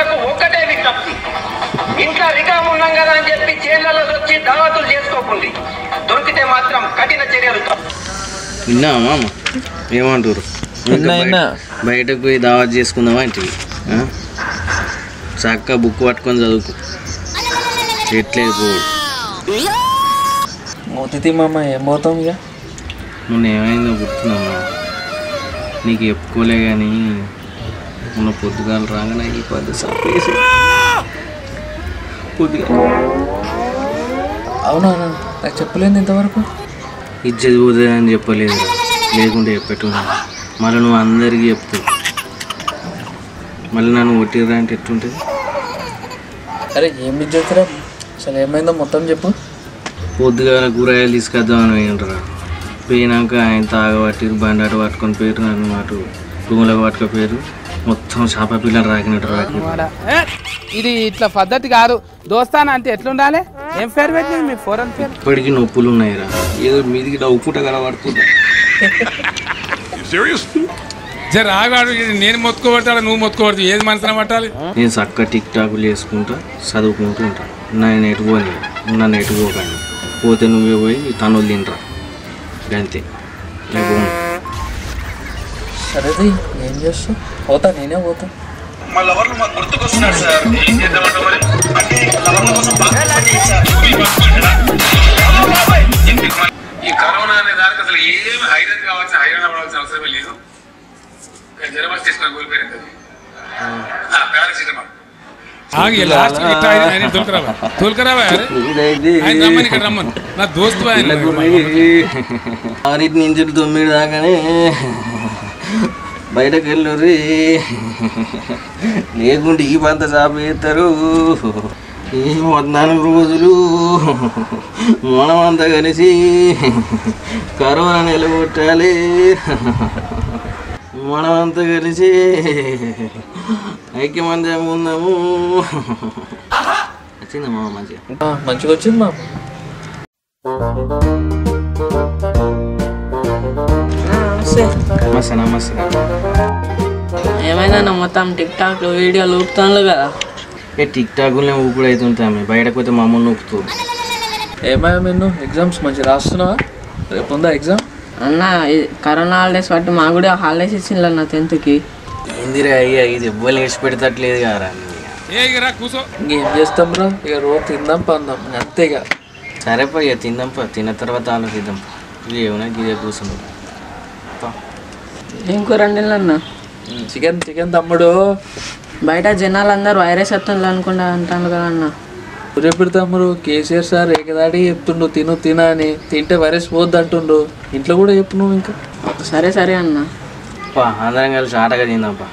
ప్రజలకు ఒక్కటే విజ్ఞప్తి, ఇంట్లో రికామ్ ఉన్నాం కదా అని చెప్పి జైళ్ళలో వచ్చి దావతులు చేసుకోకండి. దొరికితే మాత్రం కఠిన చర్యలు. విన్నా మామ ఏమంటారు? బయటకు పోయి దావత్ చేసుకుందామా అంటే చక్కగా బుక్ పట్టుకొని చదువుకో, ఎట్లేదు పోడు. మోతి మామ ఏం పోతాం ఇక. మొన్న ఏమైందో గుర్తున్నామా? నీకు చెప్పుకోలే కానీ మొన్న పొద్దుగాలు రాగానే ఈ పద్ధతి సప్పేసి పొద్దుగా. అవునా, నాకు చెప్పలేదు ఇంతవరకు. ఇజ్జది పోతుంది అని చెప్పలేదు, లేకుంటే చెప్పేట్టున్నా. మళ్ళీ నువ్వు అందరికీ చెప్తావు, మళ్ళీ నన్ను కొట్టిర్రా అంటే ఎట్టుంటుంది? అరే ఏం ఇజ్జతురా, అసలు ఏమైందో మొత్తం చెప్పు. పొద్దుగాల కూరగాయలు తీసుకొద్దామని పోయినరా, పోయినాక ఆయన తాగబట్టిరు, బండి అటు పట్టుకొని పోయారు, నన్ను అటు రూములకు పట్టుకపోయారు. మొత్తం చేప పిల్లలు రాకినట్టు ఇది ఇట్లా పద్ధతి కాదు. దోస్తాన అంటే ఎట్లుండాలి? ఏం పేరు పెట్టింది మీ ఫోరన్ పేరు? ఇప్పటికీ నొప్పులు ఉన్నాయిరా, ఏదో మీదికి ఉప్పుట కలబడుతుంది. నేను మొత్తుకోబడతాడు, నువ్వు మొత్తుకోబడుతుంది, ఏది మనసున పట్టాలి? నేను చక్కగా టిక్ టాకులు వేసుకుంటా చదువుకుంటూ ఉంటా. నేను ఎటుపోని, నన్ను ఎటుపోకండి. పోతే నువ్వే పోయి తనులు తింటరా, అంతే. సరే ఏం చేస్తావు? పోతా, నేనే పోతా. మా లవర్లు మాకు గుర్తుకొస్తున్నారు సార్. ఏం చేద్దామంటే మరి అంటే లవర్ల కోసం ఈ కరోనా అనే దానికి అసలు ఏమి హైరాన్ కావాల్సిన హైరాణ పడాల్సిన అవసరమే లేదు. జ్వరం తీసుకొని కోల్పోయింది పారాసిటమాల్. నా దోస్తు నుంచి 9 దాకానే బయటకు వెళ్ళరు, లేకుంటే ఈ పంత చాపేస్తారు. ఈ 14 రోజులు మనమంతా కలిసి కరోనా నిలబొట్టాలి, మనమంతా కలిసి ఐక్యమంత్యం ఉందాము. వచ్చిందమ్మా మంచిగా వచ్చింది మా. నమస్తే. నమస్తే. ఏమైందన్న మొత్తం టిక్ టాక్ వీడియోలు ఊపుతాను కదా? టిక్ టాక్లే ఊపుడు అవుతుంటామే, బయటకు పోతే మా అమ్మని ఊపుతూ. ఏమయ్యా నిన్ను ఎగ్జామ్స్ మంచిగా రాస్తున్నావా? రేపు ఉందా ఎగ్జామ్? అన్న కరోనా హాలిడేస్ బట్టి మా కూడా హాలిడేస్ ఇచ్చిండ్రు అన్న 10th ఏందిరా అయ్యా, ఇది ఎవ్వరు వేసి పెడతట్లేదు కదా. ఇంకేం చేస్తాం రా, ఇక రోజు తిందాం పందాం అంతేగా. సరే పా, ఇక తిందాంపా, తిన్న తర్వాత ఆలోచిద్దాం. ఇది ఏమన్నా గిదే కూర్చున్నాం. ఏం కూర అన్న? చికెన్ తమ్ముడు. బయట జనాలు అందరూ వైరస్ వస్తుంది అనుకుంటా అంటాను కదా అన్న. రేపు తమ్ముడు కేసీఆర్ సార్ ఏకదాడి చెప్తుండు తినా అని, తింటే వైరస్ పోద్దు అంటుండు. ఇంట్లో కూడా చెప్పు నువ్వు ఇంకా. సరే అన్న. అందరం కలిసి ఆటగా తిందాంపా.